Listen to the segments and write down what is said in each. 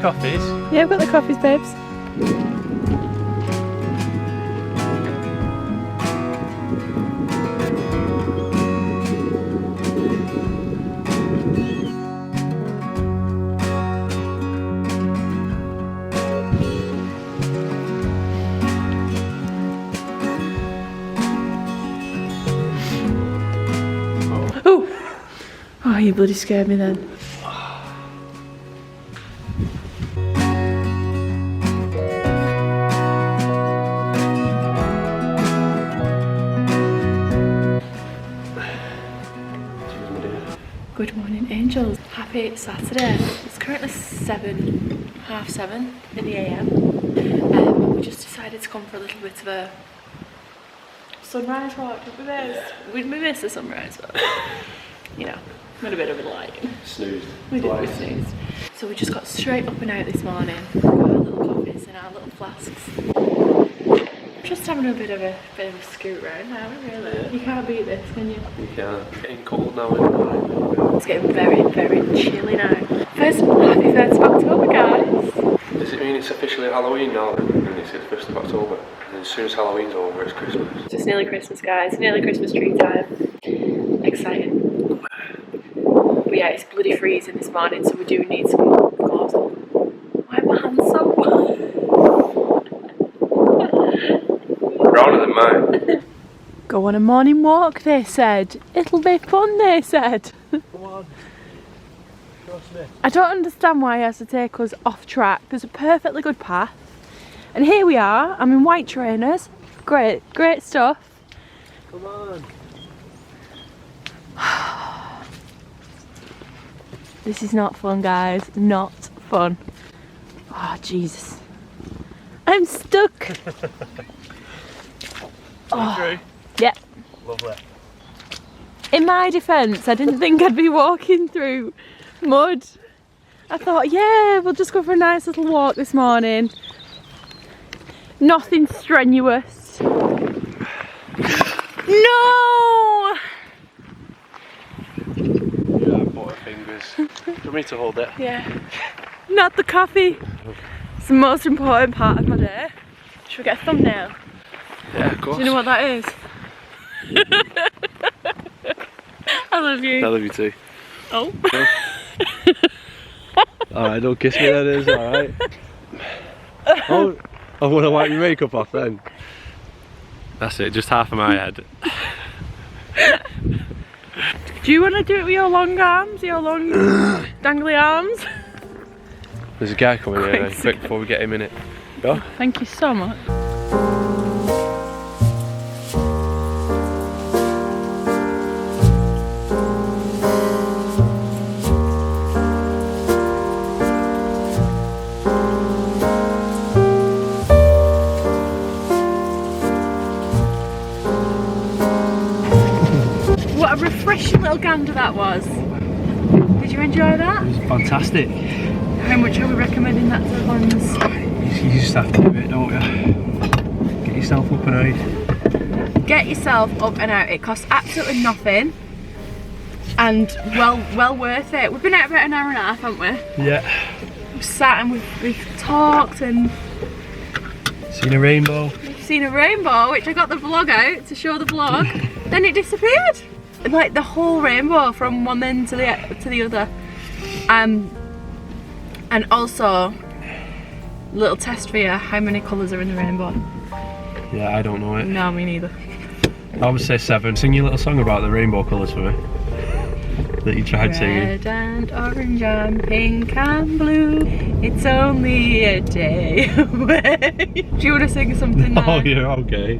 coffees? Yeah, I've got the coffees, babes. Oh, you bloody scared me then. Good morning, angels. Happy Saturday. It's currently 7:30 in the AM. We just decided to come for a little bit of a sunrise walk. We missed the sunrise, but you know, with a bit of a light. Snoozed. We snoozed. So we just got straight up and out this morning. Got our little coffees and our little flasks. Just having a bit of a scoot round now, really. You can't beat this, can you? You can't. It's getting cold now, isn't it? It's getting very, very chilly now. Happy 1st of October, guys. Does it mean it's officially Halloween now then? And it's the 1st of October? And as soon as Halloween's over, it's Christmas. It's nearly Christmas, guys. Nearly Christmas tree time. Exciting. But yeah, it's bloody freezing this morning, so we do need some gloves on. Why are my hands so warm? Browner than mine. Go on a morning walk, they said. It'll be fun, they said. Come on. Trust me. I don't understand why he has to take us off track. There's a perfectly good path. And here we are. I'm in white trainers. Great stuff. Come on. This is not fun, guys. Not fun. Oh, Jesus. I'm stuck. Oh. Yep. Lovely. In my defence, I didn't think I'd be walking through mud. I thought, yeah, we'll just go for a nice little walk this morning. Nothing strenuous. No! Yeah, I've got her fingers. Do you want me to hold it? Yeah. Not the coffee. It's the most important part of my day. Should we get a thumbnail? Yeah, of course. Do you know what that is? I love you. I love you too. Oh. Alright, don't kiss me then, is alright. Oh, I want to wipe your makeup off then. That's it, just half of my head. Do you want to do it with your long arms? Your long dangly arms? There's a guy coming here then, quick before we get him in it. Go. Thank you so much. What a refreshing little gander that was. Did you enjoy that? It was fantastic. How much are we recommending that to the ones? You just have to do it, don't you? Get yourself up and out. Get yourself up and out. It costs absolutely nothing. And well worth it. We've been out about an hour and a half, haven't we? Yeah. We've sat and we've talked and Seen a rainbow. we've seen a rainbow, which I got the vlog out to show the vlog. Then it disappeared. Like the whole rainbow from one end to the other. And also, little test for you, how many colours are in the rainbow? Yeah, I don't know it. No, me neither. I would say 7. Sing your little song about the rainbow colours for me. That you tried singing. Red and orange and pink and blue, it's only a day away. Do you want to sing something now? Oh, yeah, okay.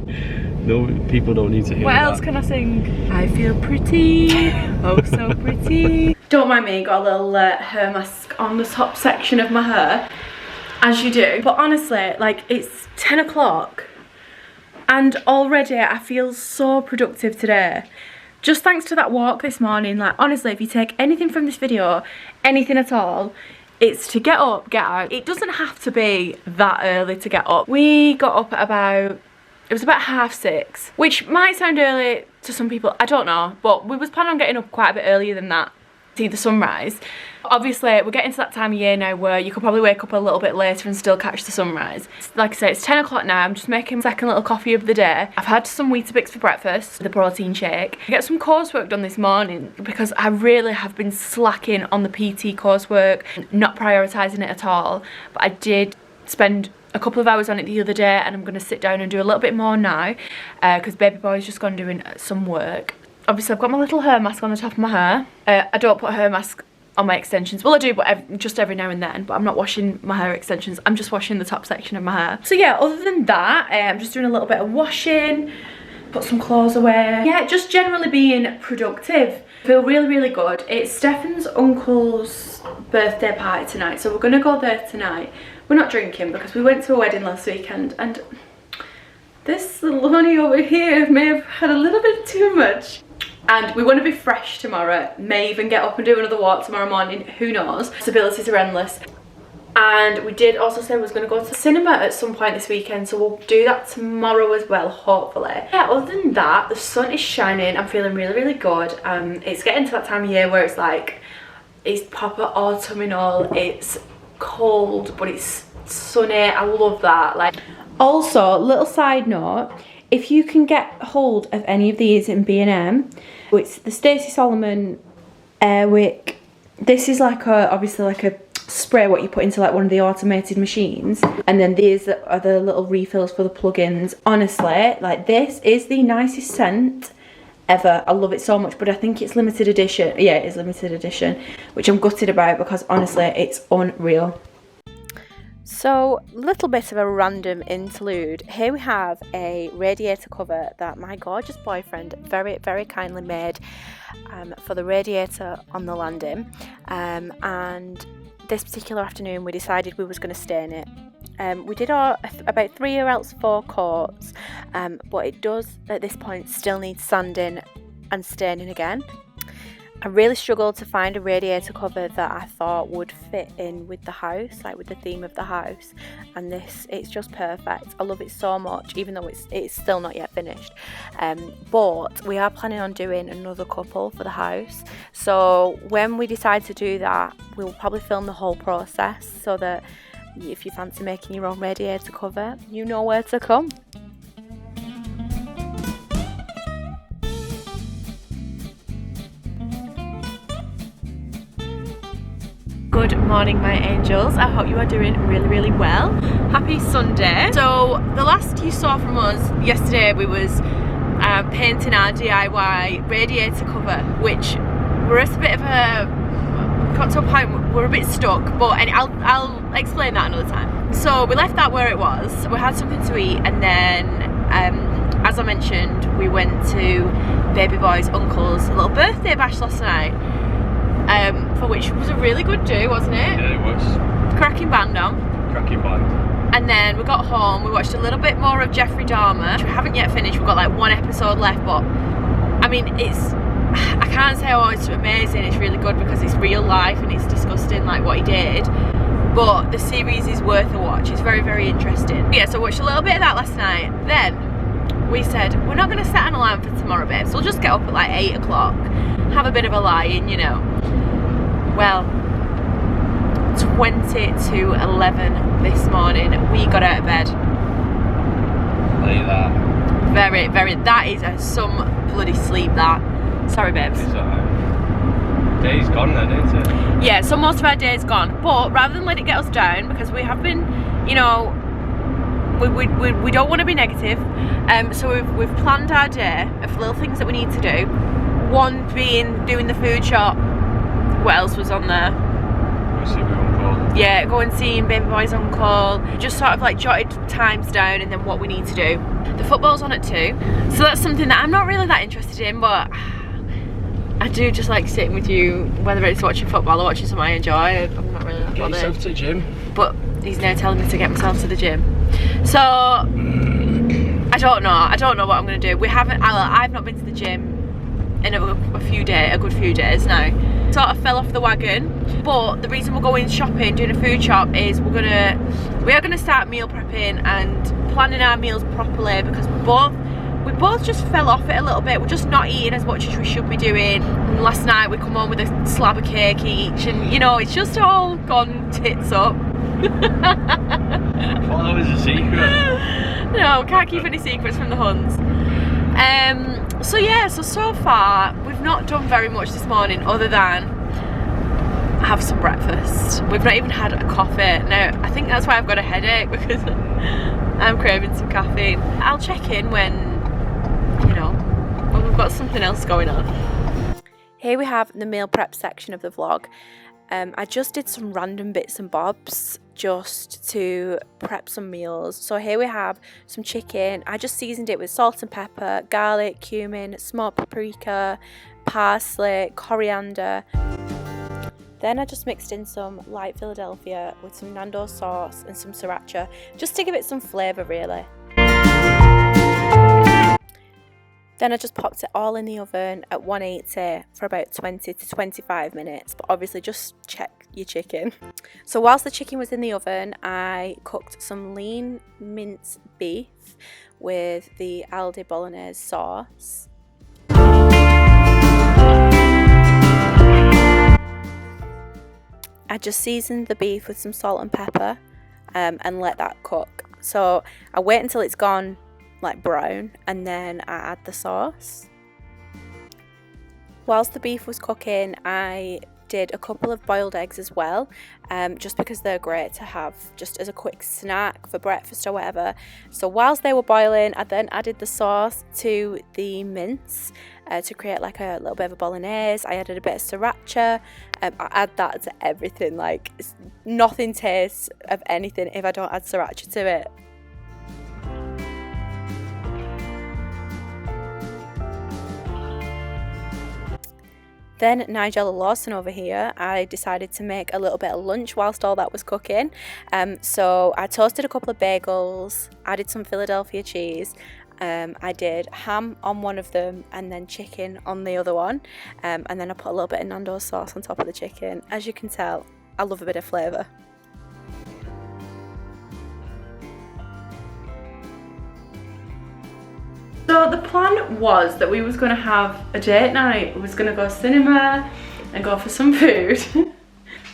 No, people don't need to hear What that. else can I sing? I feel pretty, oh so pretty. Don't mind me, got a little hair mask on the top section of my hair, as you do. But honestly, like, it's 10 o'clock and already I feel so productive today. Just thanks to that walk this morning. Like, honestly, if you take anything from this video, anything at all, it's to get up, get out. It doesn't have to be that early to get up. We got up at about, it was about 6:30, which might sound early to some people, I don't know, but we was planning on getting up quite a bit earlier than that. see the sunrise. Obviously, we're getting to that time of year now where you could probably wake up a little bit later and still catch the sunrise. Like I say, it's 10 o'clock now. I'm just making my second little coffee of the day. I've had some Weetabix for breakfast, the protein shake. I get some coursework done this morning because I really have been slacking on the PT coursework, not prioritising it at all. But I did spend a couple of hours on it the other day, and I'm going to sit down and do a little bit more now because baby boy's just gone doing some work. Obviously, I've got my little hair mask on the top of my hair. I don't put a hair mask on my extensions. Well, I do, but just every now and then, but I'm not washing my hair extensions. I'm just washing the top section of my hair. So yeah, other than that, I'm just doing a little bit of washing, put some clothes away. Yeah, just generally being productive. I feel really, really good. It's Stefan's uncle's birthday party tonight, so we're gonna go there tonight. We're not drinking because we went to a wedding last weekend, and this little honey over here may have had a little bit too much. And we want to be fresh tomorrow. May even get up and do another walk tomorrow morning, who knows. Possibilities are endless. And we did also say we was going to go to the cinema at some point this weekend, so we'll do that tomorrow as well, hopefully. Yeah, other than that, the sun is shining. I'm feeling really, really good. It's getting to that time of year where it's like, it's proper autumnal, it's cold, but it's sunny. I love that. Like, also, little side note, if you can get hold of any of these in B&M, it's the Stacey Solomon Airwick. This is like obviously like a spray what you put into like one of the automated machines, and then these are the little refills for the plugins. Honestly, like, this is the nicest scent ever. I love it so much, but I think it's limited edition. Yeah, it is limited edition, which I'm gutted about because honestly it's unreal. So, little bit of a random interlude. Here we have a radiator cover that my gorgeous boyfriend very, very kindly made for the radiator on the landing. And this particular afternoon we decided we was going to stain it. We did about 3 or else 4 coats, but it does at this point still need sanding and staining again. I really struggled to find a radiator cover that I thought would fit in with the house, like with the theme of the house, and this, it's just perfect. I love it so much, even though it's still not yet finished. But we are planning on doing another couple for the house, so when we decide to do that, we'll probably film the whole process so that if you fancy making your own radiator cover, you know where to come. Good morning, my angels. I hope you are doing really, really well. Happy Sunday. So the last you saw from us yesterday, we was painting our DIY radiator cover, which we're at a bit of a, got to a point where we're a bit stuck, but I'll explain that another time. So we left that where it was. We had something to eat, and then as I mentioned, we went to baby boy's uncle's little birthday bash last night. For which was a really good do, wasn't it? Yeah, it was. Cracking band on. Cracking band. And then we got home, we watched a little bit more of Jeffrey Dahmer, which we haven't yet finished. We've got like 1 episode left, but I mean, I can't say, oh, it's amazing, it's really good, because it's real life and it's disgusting, like what he did. But the series is worth a watch. It's very, very interesting. Yeah, so we watched a little bit of that last night. Then we said, we're not going to set an alarm for tomorrow, babes. So we'll just get up at like 8 o'clock, have a bit of a lie-in, you know. Well, 20 to 11 this morning, we got out of bed. Look at that. Very, very, that is some bloody sleep, that. Sorry, babes. It's alright. Day's gone then, isn't it? Yeah, so most of our day's gone. But rather than let it get us down, because we have been, you know, we don't want to be negative. So we've planned our day of little things that we need to do. One being doing the food shop. What else was on there? Go see my uncle. Yeah, go and see baby boy's uncle. Just sort of like jotted times down and then what we need to do. The football's on at 2, so that's something that I'm not really that interested in, but I do just like sitting with you, whether it's watching football or watching something I enjoy. I'm not really that bothered. Get yourself to the gym. But he's now telling me to get myself to the gym. So I don't know what I'm gonna do. I've not been to the gym in a good few days now. Sort of fell off the wagon, but the reason we're going shopping, doing a food shop, is we are gonna start meal prepping and planning our meals properly, because we both just fell off it a little bit. We're just not eating as much as we should be doing. And last night we come home with a slab of cake each, and you know, it's just all gone tits up. Well, that was a secret. No, can't keep any secrets from the Huns. So yeah, so far we've not done very much this morning other than have some breakfast. We've not even had a coffee. Now I think that's why I've got a headache, because I'm craving some caffeine. I'll check in when, you know, when we've got something else going on. Here we have the meal prep section of the vlog. I just did some random bits and bobs just to prep some meals. So here we have some chicken. I just seasoned it with salt and pepper, garlic, cumin, smoked paprika, parsley, coriander. Then I just mixed in some light Philadelphia with some Nando sauce and some sriracha, just to give it some flavour really. Then I just popped it all in the oven at 180 for about 20 to 25 minutes, but obviously just check your chicken. So whilst the chicken was in the oven, I cooked some lean minced beef with the Aldi Bolognese sauce. I just seasoned the beef with some salt and pepper and let that cook. So I wait until it's gone like brown, and then I add the sauce. Whilst the beef was cooking, I did a couple of boiled eggs as well, just because they're great to have just as a quick snack for breakfast or whatever. So whilst they were boiling, I then added the sauce to the mince to create like a little bit of a bolognese. I added a bit of sriracha. I add that to everything. Like, nothing tastes of anything if I don't add sriracha to it. Then Nigella Lawson over here, I decided to make a little bit of lunch whilst all that was cooking. So I toasted a couple of bagels, added some Philadelphia cheese. I did ham on one of them and then chicken on the other one. And then I put a little bit of Nando sauce on top of the chicken. As you can tell, I love a bit of flavour. So the plan was that we was going to have a date night. We was going to go cinema and go for some food.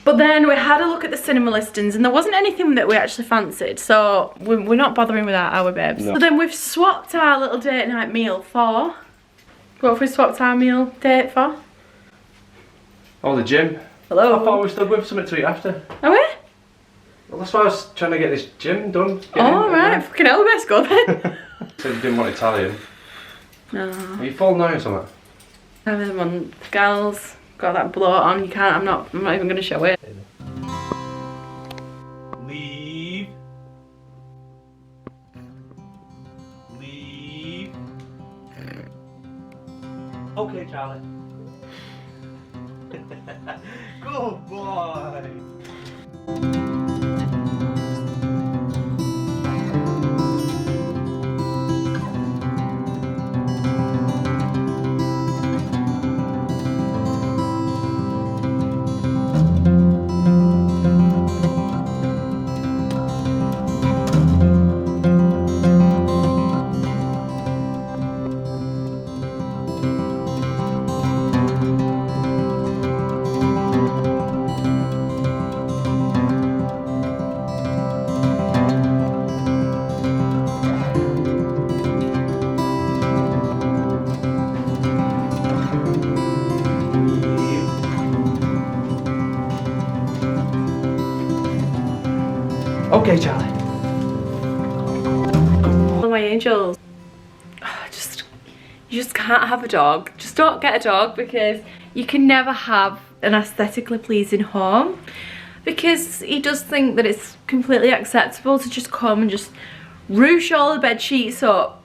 But then we had a look at the cinema listings and there wasn't anything that we actually fancied. So we're not bothering with that, are we, babes? No. So then we've swapped our little date night meal for... What have we swapped our meal date for? Oh, the gym. Hello. I thought we were still going for something to eat after. Are we? Well, that's why I was trying to get this gym done. Oh, right. Fucking hell, let's go then. Said you didn't want Italian. No. Are you full now or something? I really want girls. Got that bloat on. You can't. I'm not even going to show it. Leave. Leave. Okay, Charlie. Good boy. Okay, Charlie. Oh, my angels. You just can't have a dog. Just don't get a dog, because you can never have an aesthetically pleasing home, because he does think that it's completely acceptable to just come and just roosh all the bed sheets up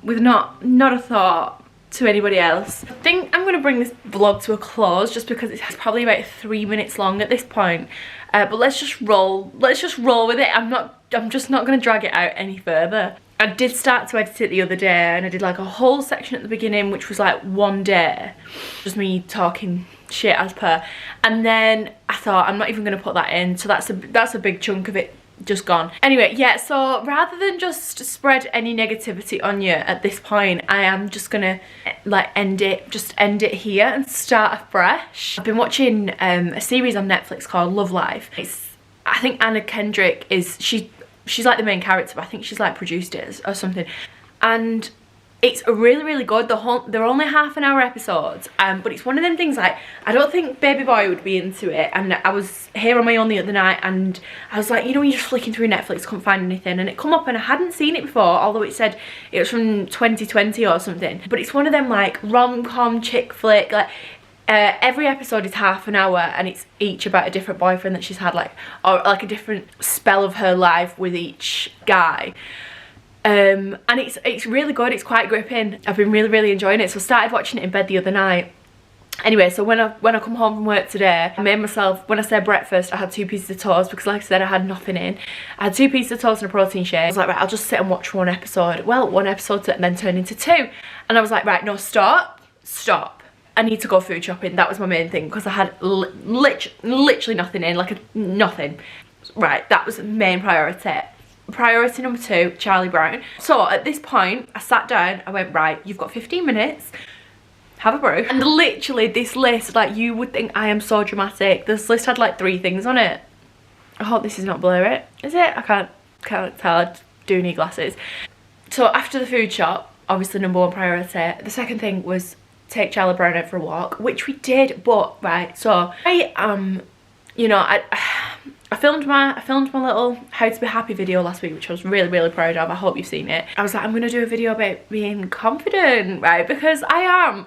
with not a thought to anybody else. I think I'm going to bring this vlog to a close just because it's probably about 3 minutes long at this point. But let's just roll with it. I'm just not going to drag it out any further. I did start to edit it the other day, and I did like a whole section at the beginning which was like one day, just me talking shit as per, and then I thought I'm not even going to put that in, so that's a big chunk of it just gone. Anyway, yeah, so rather than just spread any negativity on you at this point, I am just gonna like end it here and start afresh. I've been watching a series on Netflix called Love Life. I think Anna Kendrick she's like the main character, but I think she's like produced it or something, and it's really, really good. They're only half-an-hour episodes, but it's one of them things like, I don't think baby boy would be into it, and I was here on my own the other night, and I was like, you know, you're just flicking through Netflix, couldn't find anything, and it come up, and I hadn't seen it before, although it said it was from 2020 or something, but it's one of them like rom-com chick flick, like every episode is half an hour, and it's each about a different boyfriend that she's had, like, or like a different spell of her life with each guy. And it's really good. It's quite gripping. I've been really, really enjoying it. So I started watching it in bed the other night. Anyway, so when I come home from work today, I made myself, when I said breakfast, I had 2 pieces of toast because, like I said, I had nothing in. I had 2 pieces of toast and a protein shake. I was like, right, I'll just sit and watch one episode. Well, one episode and then turned into 2. And I was like, right, no, stop. I need to go food shopping. That was my main thing because I had literally nothing in, like nothing. Right, that was the main priority. Priority number 2, Charlie Brown. So at this point, I sat down, I went, right, you've got 15 minutes, have a brew. And literally this list, like, you would think I am so dramatic. This list had like 3 things on it. I hope this is not blurry. Is it? I can't tell. I do need glasses. So after the food shop, obviously number 1 priority. The second thing was take Charlie Brown out for a walk, which we did, but right, so I you know, I filmed my little how to be happy video last week, which I was really, really proud of. I hope you've seen it. I was like, I'm gonna do a video about being confident, right? Because I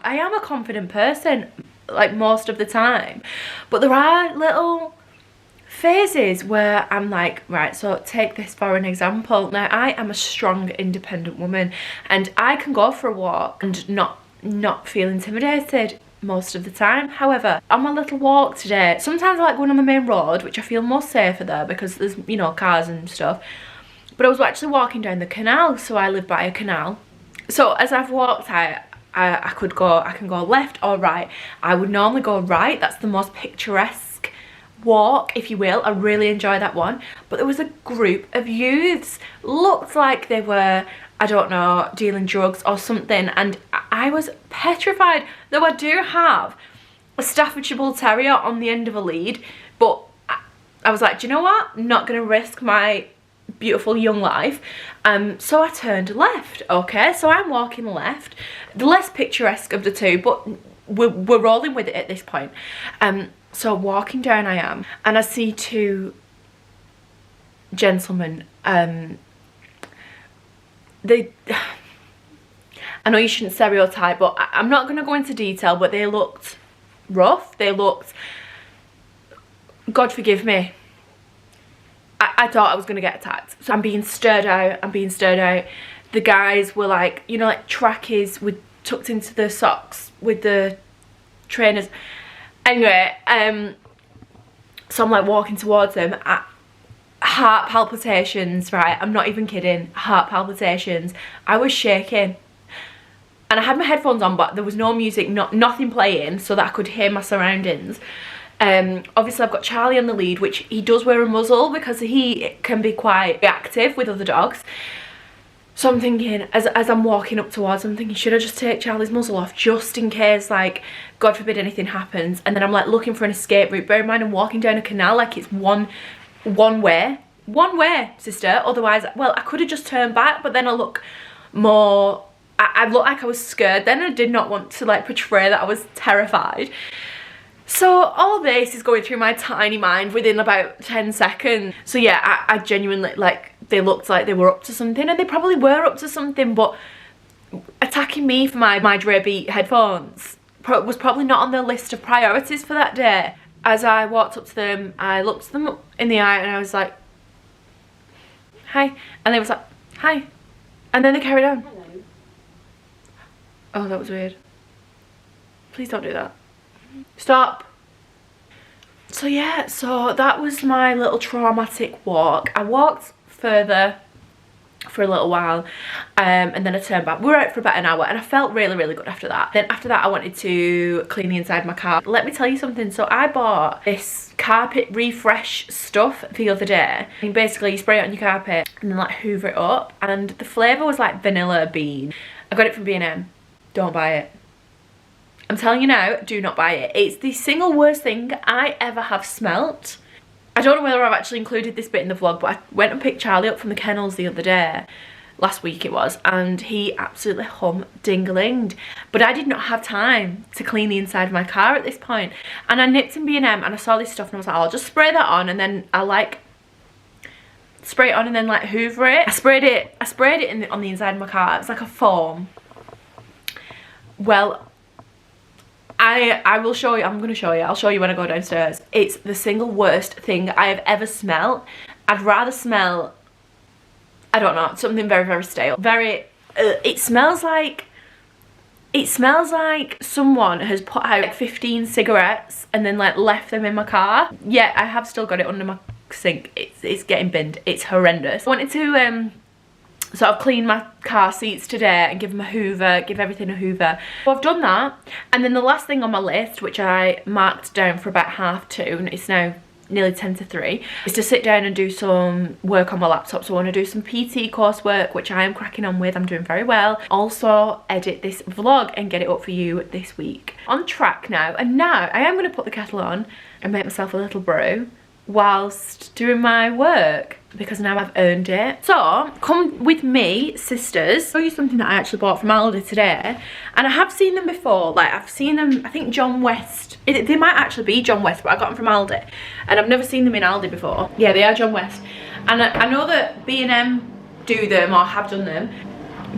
am a confident person, like, most of the time. But there are little phases where I'm like, right, so take this for an example. Now, I am a strong, independent woman, and I can go for a walk and not feel intimidated most of the time. However, on my little walk today, sometimes I like going on the main road, which I feel more safer there because there's, you know, cars and stuff, but I was actually walking down the canal, so I live by a canal. So as I've walked out, I can go left or right. I would normally go right. That's the most picturesque walk, if you will. I really enjoy that one. But there was a group of youths, looked like they were, I don't know, dealing drugs or something, and I was petrified. Though I do have a Staffordshire Bull Terrier on the end of a lead, but I was like, do you know what? I'm not going to risk my beautiful young life. So I turned left, okay? So I'm walking left, the less picturesque of the 2, but we're rolling with it at this point. So walking down I am, and I see 2 gentlemen. I know you shouldn't stereotype, but I'm not going to go into detail, but they looked rough. They looked, God forgive me, I thought I was going to get attacked. So I'm being stirred out. The guys were like, you know, like trackies with tucked into the socks with the trainers. Anyway, so I'm like walking towards them. Heart palpitations, right? I'm not even kidding. Heart palpitations. I was shaking. And I had my headphones on, but there was no music, nothing playing, so that I could hear my surroundings. Obviously I've got Charlie on the lead, which he does wear a muzzle because he can be quite reactive with other dogs. So I'm thinking, as I'm walking up towards him, I'm thinking, should I just take Charlie's muzzle off just in case, like, God forbid anything happens? And then I'm like looking for an escape route. Bear in mind, I'm walking down a canal, like it's one way, sister. Otherwise, well, I could have just turned back, but then I look more, I looked like I was scared then. I did not want to like portray that I was terrified. So all this is going through my tiny mind within about 10 seconds. So yeah, I genuinely, like, they looked like they were up to something, and they probably were up to something, but attacking me for my Dre Beat headphones was probably not on the list of priorities for that day. As I walked up to them, I looked them in the eye and I was like, hi. And they was like, hi. And then they carried on. Hello. Oh, that was weird. Please don't do that. Stop. So yeah, so that was my little traumatic walk. I walked further for a little while, and then I turned back. We were out for about an hour and I felt really, really good after that. Then after that I wanted to clean the inside of my car. Let me tell you something. So I bought this carpet refresh stuff the other day, and basically you spray it on your carpet and then like hoover it up, and the flavour was like vanilla bean. I got it from B&M. Don't buy it. I'm telling you now, do not buy it. It's the single worst thing I ever have smelt. I don't know whether I've actually included this bit in the vlog, but I went and picked Charlie up from the kennels the other day, last week it was, and he absolutely hum-ding-a-linged. But I did not have time to clean the inside of my car at this point. And I nipped in B&M and I saw this stuff and I was like, I'll just spray that on, and then I like spray it on and then like hoover it. I sprayed it on the inside of my car. It's like a foam. Well, I will show you. I'm going to show you. I'll show you when I go downstairs. It's the single worst thing I have ever smelled. I'd rather smell, I don't know, something very, very stale. Very, it smells like someone has put out like 15 cigarettes and then like left them in my car. Yeah, I have still got it under my sink. It's getting binned. It's horrendous. I wanted to sort of clean my car seats today and give them a hoover, give everything a hoover. So I've done that, and then the last thing on my list, which I marked down for about 2:30, and it's now nearly 2:50, is to sit down and do some work on my laptop. So I want to do some PT coursework, which I am cracking on with. I'm doing very well. Also edit this vlog and get it up for you this week. On track now, and now I am going to put the kettle on and make myself a little brew whilst doing my work, because now I've earned it. So come with me, sisters. I'll show you something that I actually bought from Aldi today, and I have seen them before. Like, I've seen them, I think John West, they might actually be John West, but I got them from Aldi, and I've never seen them in Aldi before. Yeah, they are John West, and I know that B&M do them or have done them,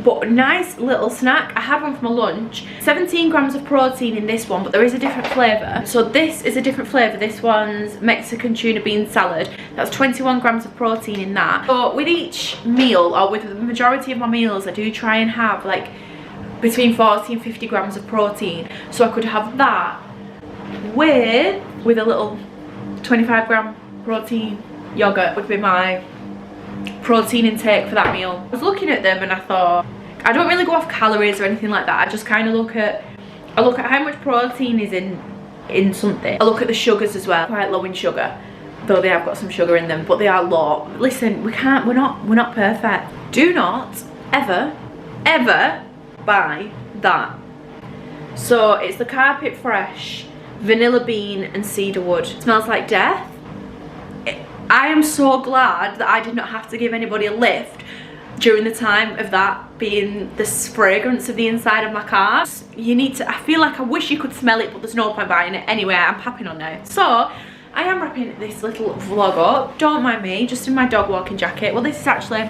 but nice little snack. I had one for my lunch. 17 grams of protein in this one, but there is a different flavour. So this is a different flavour. This one's Mexican tuna bean salad. That's 21 grams of protein in that. So with each meal, or with the majority of my meals, I do try and have like between 40 and 50 grams of protein. So I could have that with a little 25 gram protein yogurt would be my protein intake for that meal. I was looking at them and I thought, I don't really go off calories or anything like that. I just kind of look at how much protein is in something. I look at the sugars as well. Quite low in sugar, though they have got some sugar in them, but they are low. Listen, we're not perfect. Do not ever buy that. So it's the Carpet Fresh vanilla bean and cedarwood. It smells like death. I am so glad that I did not have to give anybody a lift during the time of that being the fragrance of the inside of my car. You need to, I feel like I wish you could smell it, but there's no point buying it. Anyway, I'm papping on now. So I am wrapping this little vlog up. Don't mind me, just in my dog walking jacket. Well, this is actually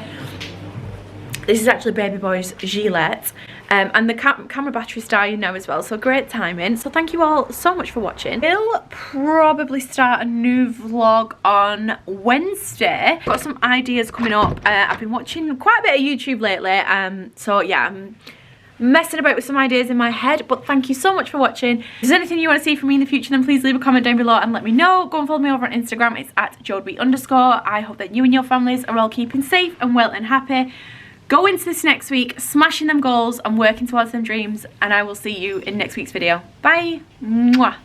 baby boy's gilet. And the camera battery's dying now as well, so great timing. So thank you all so much for watching. We'll probably start a new vlog on Wednesday. Got some ideas coming up. I've been watching quite a bit of YouTube lately, so yeah, I'm messing about with some ideas in my head. But thank you so much for watching. If there's anything you want to see from me in the future, then please leave a comment down below and let me know. Go and follow me over on Instagram. It's @jodeby_. I hope that you and your families are all keeping safe and well and happy. Go into this next week smashing them goals and working towards them dreams, and I will see you in next week's video. Bye. Mwah.